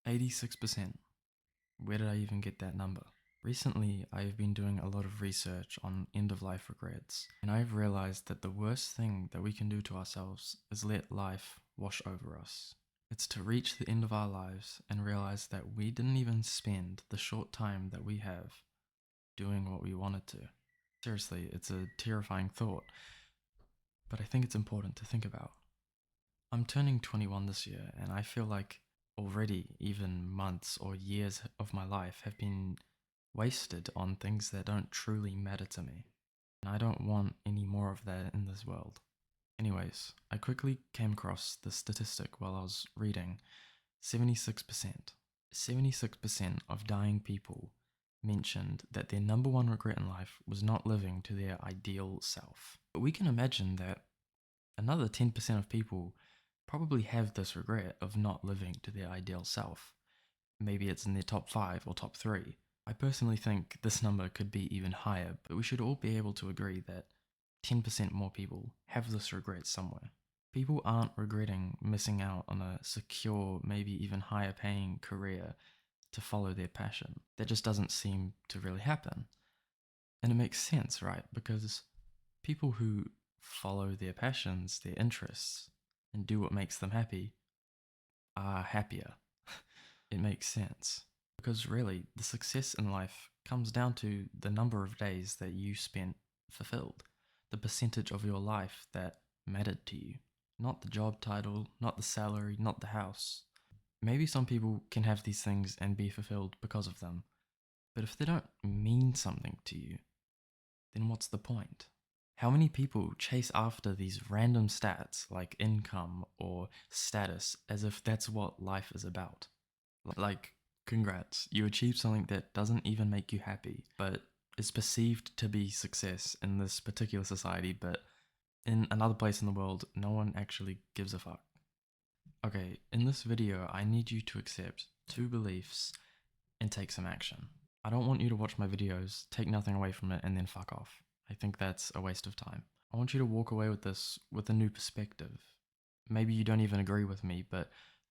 86%. Where did I even get that number? Recently, I've been doing a lot of research on end-of-life regrets, and I've realized that the worst thing that we can do to ourselves is let life wash over us. It's to reach the end of our lives and realize that we didn't even spend the short time that we have doing what we wanted to. Seriously, it's a terrifying thought, but I think it's important to think about. I'm turning 21 this year, and I feel like already even months or years of my life have been wasted on things that don't truly matter to me. And I don't want any more of that in this world. Anyways, I quickly came across this statistic while I was reading. 76%. 76% of dying people mentioned that their number one regret in life was not living to their ideal self. But we can imagine that another 10% of people probably have this regret of not living to their ideal self. Maybe it's in their top 5 or top 3. I personally think this number could be even higher, but we should all be able to agree that 10% more people have this regret somewhere. People aren't regretting missing out on a secure, maybe even higher paying career to follow their passion. That just doesn't seem to really happen. And it makes sense, right? Because people who follow their passions, their interests, and do what makes them happy are happier. It makes sense. Because really, the success in life comes down to the number of days that you spent fulfilled, the percentage of your life that mattered to you. Not the job title, not the salary, not the house. Maybe some people can have these things and be fulfilled because of them, but if they don't mean something to you, then what's the point? How many people chase after these random stats like income or status as if that's what life is about? Like, congrats, you achieved something that doesn't even make you happy, but is perceived to be success in this particular society, but in another place in the world, no one actually gives a fuck. Okay, in this video, I need you to accept 2 beliefs and take some action. I don't want you to watch my videos, take nothing away from it, and then fuck off. I think that's a waste of time. I want you to walk away with this with a new perspective. Maybe you don't even agree with me, but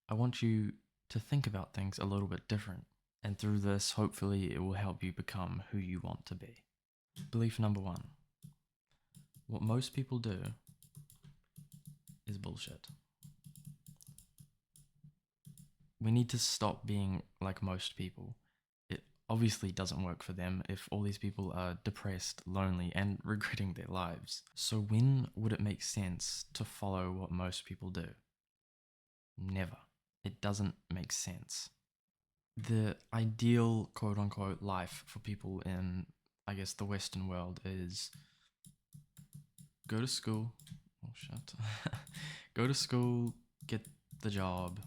I want you to think about things a little bit different. And through this, hopefully, it will help you become who you want to be. Belief number 1. What most people do is bullshit. We need to stop being like most people. It obviously doesn't work for them if all these people are depressed, lonely, and regretting their lives. So when would it make sense to follow what most people do? Never. It doesn't make sense. The ideal quote-unquote life for people in, I guess, the Western world is go to school. Oh, shit. Go to school, get the job,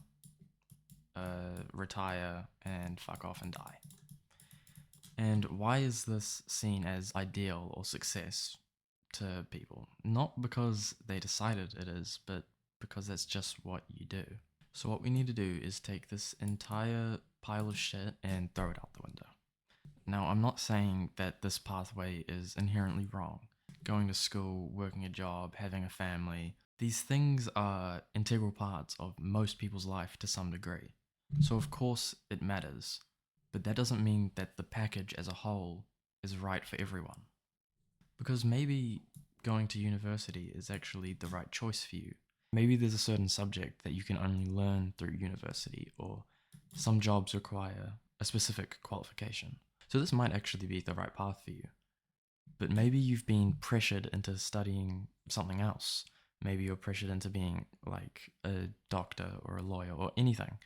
retire, and fuck off and die. And why is this seen as ideal or success to people? Not because they decided it is, but because that's just what you do. So what we need to do is take this entire pile of shit and throw it out the window. Now, I'm not saying that this pathway is inherently wrong. Going to school, working a job, having a family, these things are integral parts of most people's life to some degree. So of course it matters, but that doesn't mean that the package as a whole is right for everyone. Because maybe going to university is actually the right choice for you. Maybe there's a certain subject that you can only learn through university, or some jobs require a specific qualification. So this might actually be the right path for you. But maybe you've been pressured into studying something else. Maybe you're pressured into being like a doctor or a lawyer or anything.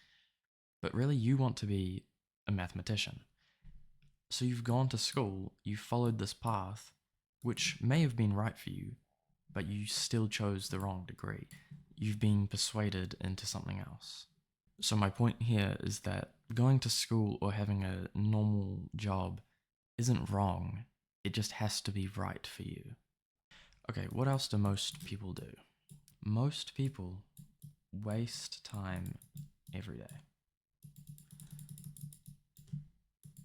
But really you want to be a mathematician. So you've gone to school, you've followed this path, which may have been right for you, but you still chose the wrong degree. You've been persuaded into something else. So my point here is that going to school or having a normal job isn't wrong. It just has to be right for you. Okay, what else do most people do? Most people waste time every day.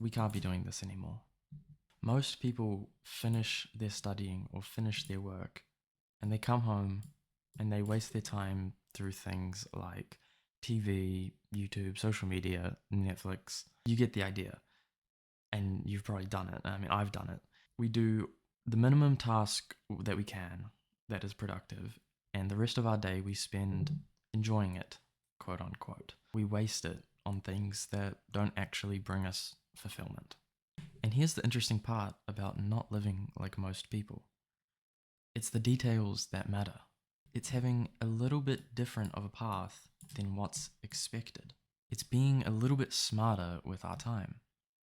We can't be doing this anymore. Most people finish their studying or finish their work and they come home and they waste their time through things like TV, YouTube, social media, Netflix. You get the idea. And you've probably done it. I mean, I've done it. We do the minimum task that we can that is productive, and the rest of our day we spend enjoying it, quote unquote. We waste it on things that don't actually bring us fulfillment. And here's the interesting part about not living like most people. It's the details that matter. It's having a little bit different of a path than what's expected. It's being a little bit smarter with our time.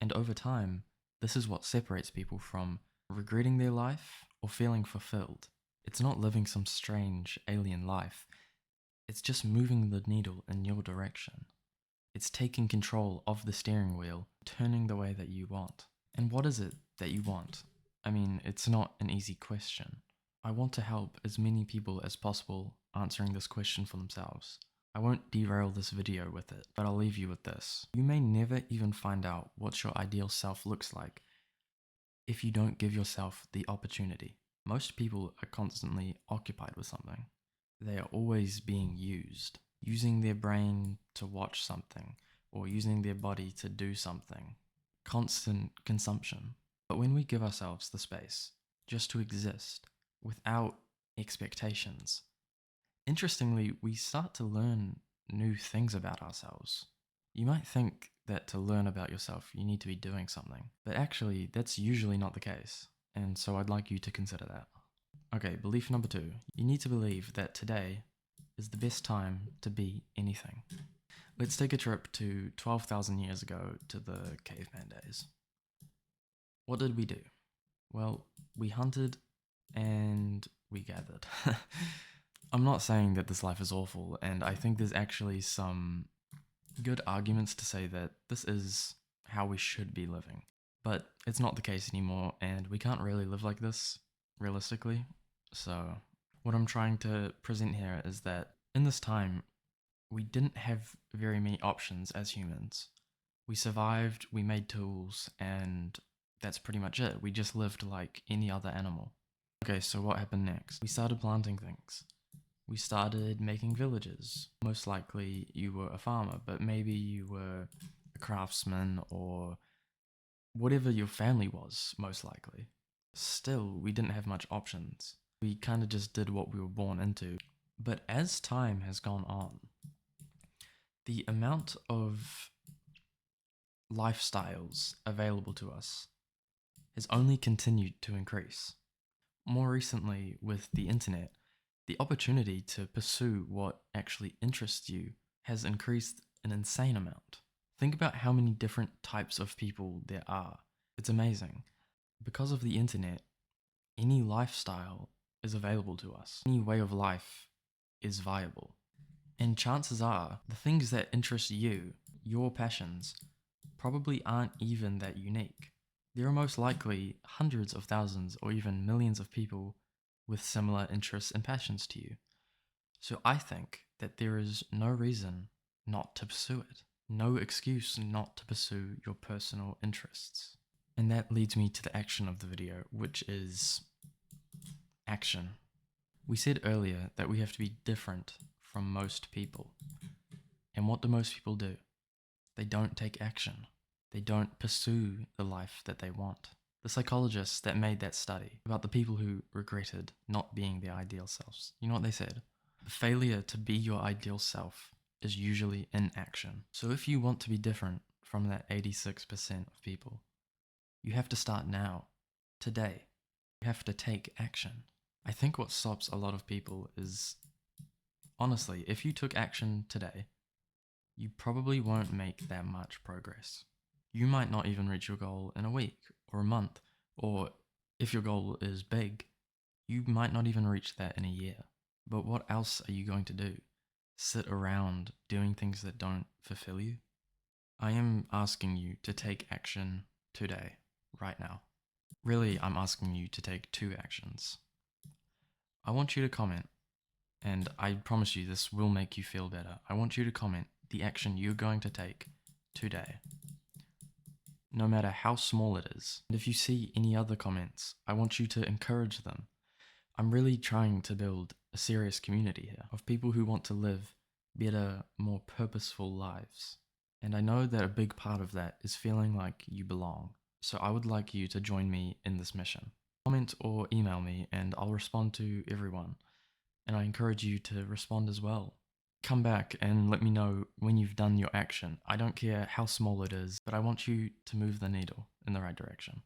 And over time, this is what separates people from regretting their life or feeling fulfilled. It's not living some strange alien life. It's just moving the needle in your direction. It's taking control of the steering wheel, turning the way that you want. And what is it that you want? I mean, it's not an easy question. I want to help as many people as possible answering this question for themselves. I won't derail this video with it, but I'll leave you with this. You may never even find out what your ideal self looks like if you don't give yourself the opportunity. Most people are constantly occupied with something. They are always being used, using their brain to watch something, or using their body to do something. Constant consumption. But when we give ourselves the space just to exist without expectations, interestingly, we start to learn new things about ourselves. You might think that to learn about yourself, you need to be doing something, but actually, that's usually not the case, and so I'd like you to consider that. Okay, belief number 2. You need to believe that today is the best time to be anything. Let's take a trip to 12,000 years ago to the caveman days. What did we do? Well, we hunted and we gathered. I'm not saying that this life is awful, and I think there's actually some good arguments to say that this is how we should be living. But it's not the case anymore, and we can't really live like this, realistically. So, what I'm trying to present here is that in this time, we didn't have very many options as humans. We survived, we made tools, and that's pretty much it. We just lived like any other animal. Okay, so what happened next? We started planting things. We started making villages. Most likely you were a farmer, but maybe you were a craftsman or whatever your family was, most likely. Still, we didn't have much options. We kind of just did what we were born into. But as time has gone on, the amount of lifestyles available to us has only continued to increase. More recently, with the internet, the opportunity to pursue what actually interests you has increased an insane amount. Think about how many different types of people there are. It's amazing. Because of the internet, any lifestyle is available to us. Any way of life is viable. And chances are, the things that interest you, your passions, probably aren't even that unique. There are most likely hundreds of thousands or even millions of people with similar interests and passions to you. So I think that there is no reason not to pursue it. No excuse not to pursue your personal interests. And that leads me to the action of the video, which is action. We said earlier that we have to be different from most people. And what do most people do? They don't take action. They don't pursue the life that they want. The psychologists that made that study about the people who regretted not being their ideal selves, you know what they said? The failure to be your ideal self is usually inaction. So if you want to be different from that 86% of people, you have to start now, today. You have to take action. I think what stops a lot of people is, honestly, if you took action today, you probably won't make that much progress. You might not even reach your goal in a week or a month, or if your goal is big, you might not even reach that in a year. But what else are you going to do? Sit around doing things that don't fulfill you? I am asking you to take action today, right now. Really, I'm asking you to take 2 actions. I want you to comment, and I promise you this will make you feel better. I want you to comment the action you're going to take today, no matter how small it is. And if you see any other comments, I want you to encourage them. I'm really trying to build a serious community here of people who want to live better, more purposeful lives. And I know that a big part of that is feeling like you belong. So I would like you to join me in this mission. Comment or email me and I'll respond to everyone. And I encourage you to respond as well. Come back and let me know when you've done your action. I don't care how small it is, but I want you to move the needle in the right direction.